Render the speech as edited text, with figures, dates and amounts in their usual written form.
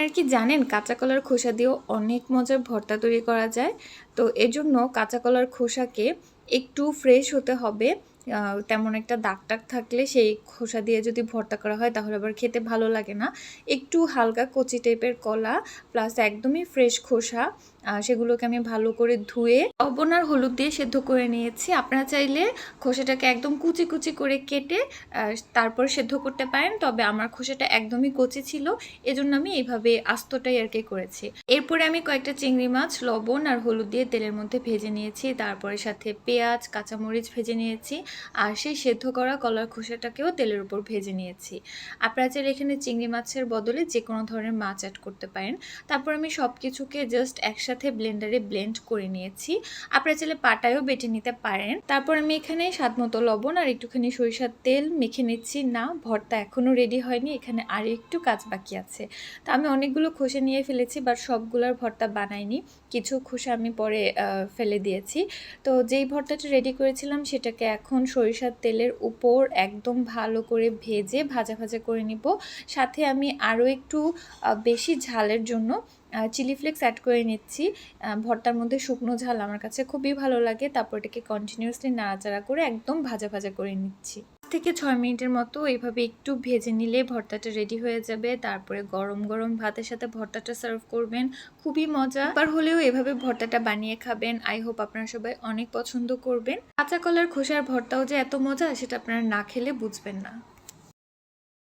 আর কি জানেন কাঁচা কলার খোসা দিয়েও অনেক মজার ভর্তা তৈরি করা যায়। তো এজন্য কাঁচা কলার খোসাকে একটু ফ্রেশ হতে হবে। তেমন একটা দাগ টাগ থাকলে সেই খোসা দিয়ে যদি ভর্তা করা হয় তাহলে আবার খেতে ভালো লাগে না। একটু হালকা কচি টাইপের কলা প্লাস একদমই ফ্রেশ খোসা, সেগুলোকে আমি ভালো করে ধুয়ে লবণ আর হলুদ দিয়ে সেদ্ধ করে নিয়েছি। আপনারা চাইলে খোসাটাকে একদম কুচি কুচি করে কেটে তারপর সেদ্ধ করতে পারেন, তবে আমার খোসাটা একদমই কচি ছিল, এজন্য আমি এইভাবে আস্তটাই আর কি করেছি। এরপরে আমি কয়েকটা চিংড়ি মাছ লবণ আর হলুদ দিয়ে তেলের মধ্যে ভেজে নিয়েছি, তারপরে সাথে পেঁয়াজ কাঁচামরিচ ভেজে নিয়েছি, আর সেই সেদ্ধ করা কলার খোসাটাকেও তেলের উপর ভেজে নিয়েছি। আপনারা চাইলে এখানে চিংড়ি মাছের বদলে যে কোনো ধরনের মাছ অ্যাড করতে পারেন। তারপর আমি সব কিছুকে জাস্ট একসাথে ব্লেন্ডারে ব্লেন্ড করে নিয়েছি। আপনারা চাইলে পাটায়ও বেটে নিতে পারেন। তারপর আমি এখানে স্বাদ মতো লবণ আর একটুখানি সরিষার তেল মেখে নিচ্ছি। না, ভর্তা এখনও রেডি হয়নি, এখানে আরও একটু কাজ বাকি আছে। তো আমি অনেকগুলো খোসা নিয়ে ফেলেছি, বাট সবগুলোর ভর্তা বানাইনি, কিছু খোসা আমি পরে ফেলে দিয়েছি। তো যেই ভর্তাটা রেডি করেছিলাম সেটাকে এখন সরিষার তেলের উপর একদম ভালো করে ভেজে ভাজা ভাজা করে নিব। সাথে আমি আরও একটু বেশি ঝালের জন্য চিলি ফ্লেক্স অ্যাড করে নিচ্ছি। ভর্তার মধ্যে শুকনো ঝাল আমার কাছে খুবই ভালো লাগে। তারপর এটাকে কন্টিনিউয়াসলি নাড়াচাড়া করে একদম ভাজা ভাজা করে নিচ্ছি। 5 থেকে 6 মিনিটের মতো এইভাবে একটু ভেজে নিলে ভর্তাটা রেডি হয়ে যাবে। তারপরে গরম গরম ভাতের সাথে ভর্তাটা সার্ভ করবেন, খুবই মজা। একবার হলেও এভাবে ভর্তাটা বানিয়ে খাবেন। আই হোপ আপনারা সবাই অনেক পছন্দ করবেন। কাঁচা কলার খোসার ভর্তাও যে এত মজা সেটা আপনারা না খেলে বুঝবেন না।